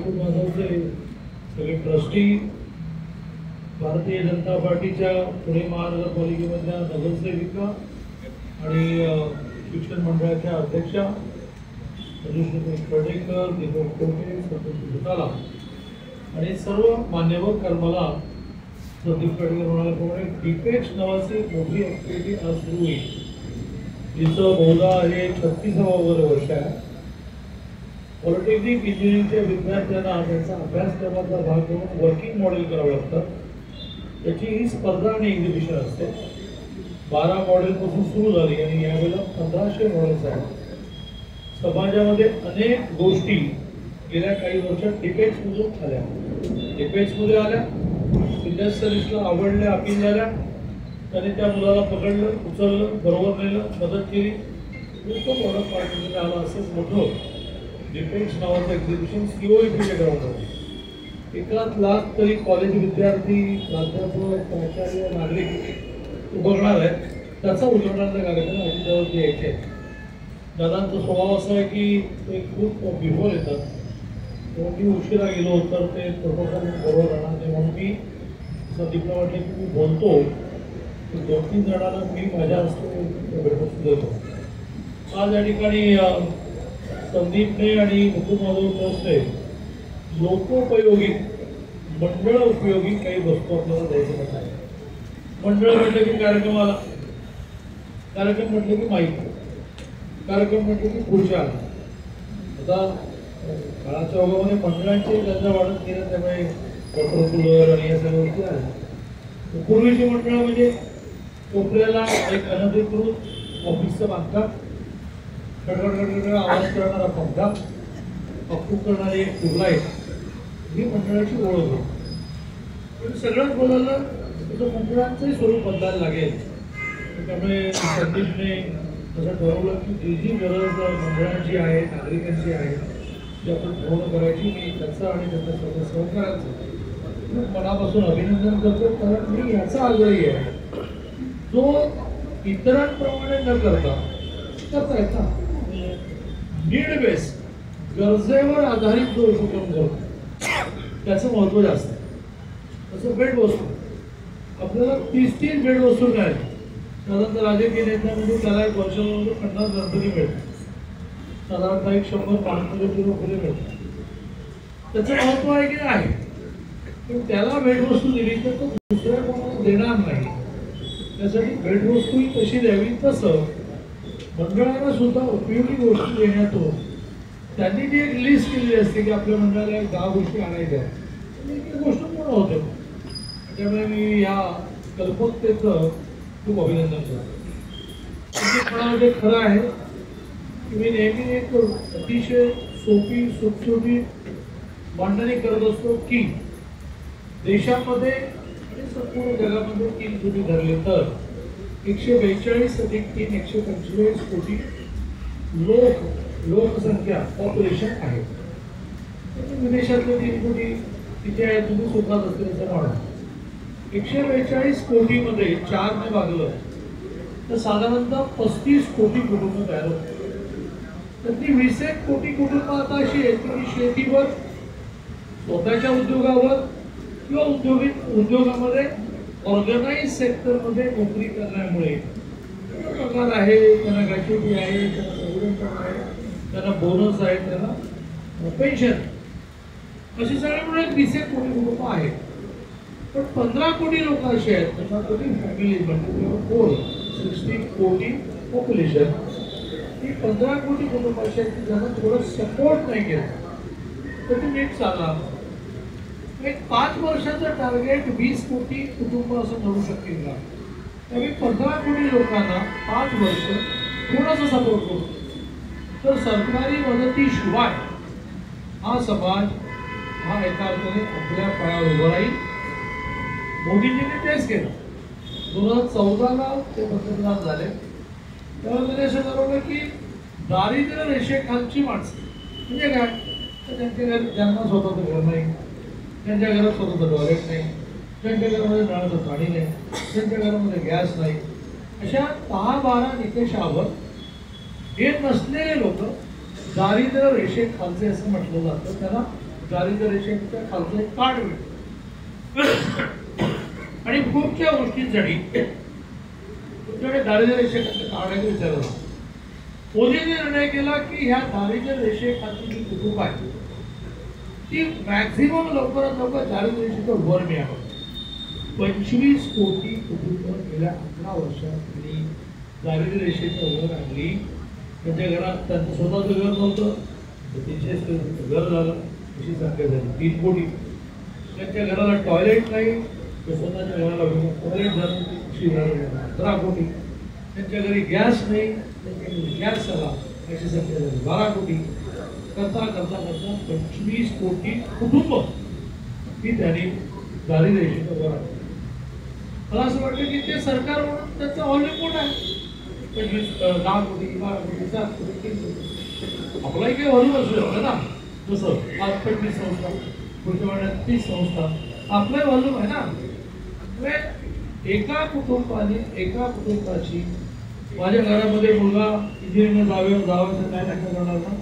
मुकुंद माधवचे सगळे ट्रस्टी, भारतीय जनता पार्टीच्या पुणे महानगरपालिकेमधल्या नगरसेविका आणि शिक्षण मंडळाच्या अध्यक्षा मधुश्री कर्डेकर, दीपक कोटे, सतीश भुताला आणि सर्व मान्यवर कर्मला सतीश कर्डेकर म्हणाल्याप्रमाणे डिपेक्स नावाची मोठी ॲक्टिव्हिटी आज सुरू होईल. जिचं बहुधा हे 36वा वर्ष आहे. पॉलिटेक्निक इंजिनिअरिंगच्या विद्यार्थ्यांना त्यांचा अभ्यासक्रमाचा भाग म्हणून वर्किंग मॉडेल करावं लागतं. त्याची ही स्पर्धा आणि एक्झिबिशन असते. 12 मॉडेलपासून सुरू झाली आणि यावेळेला 1500 मॉडेल्स आहेत. समाजामध्ये अनेक गोष्टी गेल्या काही वर्षात डिपेक्समधून आल्या. डिपेक्समध्ये आल्या, इंडस्ट्रियलिस्टला आवडल्या, अपील झाल्या, त्याने त्या मुलाला पकडलं, उचललं, बरोबर नेलं, मदत केली, खूप मोठं पार्टिसिपेट आलं. असंच मोठं डिपेक्स नावाचं एक्झिबिशन COEPच्या ग्राउंडवर 1 लाख तरी कॉलेज विद्यार्थी, प्राध्यापक, प्राचार्य, नागरिक बघणार आहेत. त्याचा उद्घाटनाचा कार्यक्रम अजितावरती यायचे. दादांचा स्वभाव असा आहे की ते खूप बिफोर येतात. मी उशिरा गेलो तर ते प्रोटोकॉल बरोबर राहणार नाही म्हणून मी संदीपला वाटलं की मी बोलतो, 2-3 जणांना मी माझ्या हस्ते भेटवस्तू देतो. आज या ठिकाणी संदीपने आणि मुकुंद माधव ट्रस्टने लोकोपयोगी, मंडळ उपयोगी काही वस्तू आपल्याला द्यायचं म्हणत आहे. मंडळ म्हटलं की कार्यक्रमाला, कार्यक्रम म्हटलं की माहिती, कार्यक्रम म्हटलं की खुर्च्या. आता काळाच्या ओघामध्ये मंडळांची गंजा वाढत गेल्या, त्यामुळे वॉटर कूलर आणि या सगळ्या गोष्टी आल्या. पूर्वीची मंडळ म्हणजे कोपऱ्याला एक अनधिकृत ऑफिसचं बांधकाम, कडकड आवाज करणारा पंखा, अप्रूप करणारी एक ट्यूबलाईट, ही मंडळाची ओळख होती. पण सगळंच बोलायला त्याचं मंडळाचंही स्वरूप बदलायला लागेल. त्यामुळे संदीपने असं ठरवलं की जी गरज मंडळांची आहे, नागरिकांची आहे, ती आपण पूर्ण करायची. मी त्याचं आणि त्याच्या सर्व सहकार्याचं खूप मनापासून अभिनंदन करतो. कारण मी याचा आग्रही आहे, जो इतरांप्रमाणे न करता याचा नीड बेस, गरजेवर आधारित जो उपक्रम करतो त्याचं महत्त्व जास्त आहे. तसं भेटवस्तू आपल्याला 30 भेटवस्तू काय, साधारणतः राजकीय नेत्यांमध्ये त्याला एक वर्षामध्ये 50 गणपती मिळतात, साधारणतः 100-500 किलो फुले मिळतात. त्याचं महत्त्व आहे की नाही, पण त्याला भेटवस्तू दिली तर तो दुसऱ्या कोणाला देणार नाही. त्यासाठी भेटवस्तूही कशी द्यावी, तसं मंडळाला सुद्धा उपयोगी गोष्टी देण्यातून त्यांनी जी एक लिस्ट केलेली असते की आपल्या मंडळाला 10 गोष्टी आणायच्या, एक गोष्ट पूर्ण होते. त्यामुळे मी या कल्पकतेचं खूप अभिनंदन करतो. ते खरं आहे की मी नेहमी एक अतिशय सोपी सुटसुटीत मांडणी करत असतो की देशामध्ये आणि संपूर्ण जगामध्ये 3 कोटी धरले तर 142 अधिक 3 145 कोटी लोकसंख्या पॉप्युलेशन आहे. विदेशातले 3 कोटी तिथे आहे. तुम्ही सुखात असल्याचं म्हणा. 142 कोटीमध्ये 4ने भागलं तर साधारणतः 35 कोटी कुटुंब तयार होतात. तर ती 20 कोटी कुटुंब आता अशी आहेत की शेतीवर, स्वतःच्या उद्योगावर किंवा उद्योगामध्ये ऑर्गनाइज सेक्टरमध्ये नोकरी करण्यामुळे पगार आहे, त्यांना ग्रॅच्युटी आहे, त्यांना प्रोव्हिडंट आहे, त्यांना बोनस आहे, त्यांना पेन्शन, अशी सगळे मिळून 20 कोटी कुटुंब आहेत. पण 15 कोटी लोक असे आहेत, 15 कोटी फॅमिली म्हणजे 60 कोटी पॉप्युलेशन. ही 15 कोटी कुटुंब अशी आहेत की ज्यांना थोडं सपोर्ट नाही केलं तर ती नीट चालणार. एक 5 वर्षाचं टार्गेट 20 कोटी कुटुंब असं धरू शकतील का? त्यामुळे 15 कोटी लोकांना 5 वर्ष थोडंसं सपोर्ट करू तर सरकारी मदतीशिवाय हा समाज हा एका अर्थाने आपल्या पायावर उभं राहील. मोदीजींनी तेच केलं. 2014ला ते पंतप्रधान झाले तेव्हा त्यांनी असं ठरवलं की दारिद्र्य रेषेखालची माणसं म्हणजे काय, तर त्यांच्या घरात ज्यांना स्वतःचं घर नाही, त्यांच्या घरात स्वतःचं टॉयलेट नाही, त्यांच्या घरामध्ये नळाचं पाणी नाही, त्यांच्या घरामध्ये गॅस नाही, अशा 10-12 निकषावर हे नसलेले लोक दारिद्र्य रेषेखालचे असं म्हटलं जातं. त्यांना दारिद्र्य रेषेच्या खालचं एक कार्ड मिळतं आणि खूपशा गोष्टींसाठी तुमच्याकडे दारिद्र्य रेषेखालचं कार्ड आहे विचारलं. मोदींनी निर्णय केला की ह्या दारिद्र्य रेषेखालची जी कुटुंब आहे ती मॅक्झिमम लवकरात लवकर दारिद्र्य रेषेच्या वर मिळावं. 25 कोटी कुटुंब गेल्या 11 वर्षात त्यांनी दारिद्र्य रेषेच्या वर आणली. त्यांच्या घरात त्यांचं स्वतःचं घर नव्हतं, 300 घर झालं, अशी संख्या झाली 3 कोटी. त्यांच्या घराला टॉयलेट नाही, तर स्वतःच्या घराला टॉयलेट झालं, अशी झालं 11 कोटी. त्यांच्या घरी गॅस नाही, त्यांच्या घरी गॅस झाला, अशी संख्या झाली 12 कोटी. करता करता करता 25 कोटी कुटुंब ही त्यांनी दारिद्र्य रेषेच्या वर आणली. मला असं वाटतं की ते सरकार म्हणून त्याचं ऑलिम्पोर्ट आहे. 10 कोटी 12 कोटी 7 कोटी 3 कोटी आपलाही काही व्हॉल्यूम असू शकतं ना. जसं आज 25 संस्था, पुढच्या महिन्यात 30 संस्था, आपलाही व्हॉल्यूम आहे ना. एका कुटुंबाची माझ्या घरामध्ये मुलगा इंजिनिअरिंग जावं काय नाही करणार ना.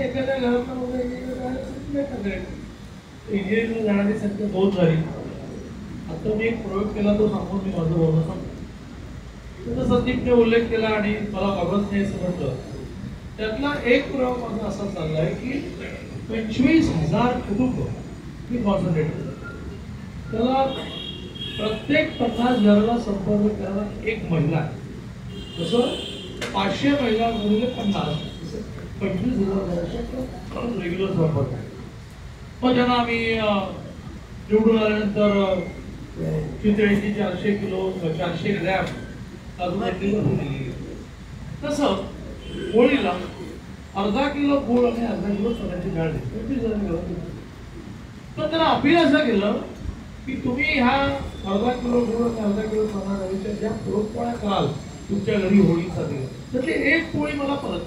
एखाद्या घरातला मुलगा इंजिनिअरिंग जाणारी संख्या बहुत झाली. आता मी एक प्रयोग केला, तो सांगून मी माझं बोलणं सांगतो. संदीपने उल्लेख केला आणि मला आवडत नाही असं म्हटलं. त्यातला एक प्रयोग माझा असा चालला आहे की 25,000 कुटुंब मी कॉन्सन्ट्रेट केलं. त्याला प्रत्येक 50 घराला संपर्क करायला एक महिला आहे. जसं 500 महिला गुणिले 50, 25,000 घराच्या रेग्युलर संपर्क आहे. मग त्यांना आम्ही निवडून आल्यानंतर चितळेची 400 किलो 400 ग्रॅम अजून तसं होळीला अर्धा किलो गूळ आणि अर्धा किलो चण्याची डाळ दिली. तर त्याला अपील असं केलं की तुम्ही ह्या अर्धा किलो गूळ आणि अर्धा किलो चणा डाळीच्या ज्या पुरणपोळ्या कराल तुमच्या घरी होळीसाठी, तर ते एक पोळी मला परत.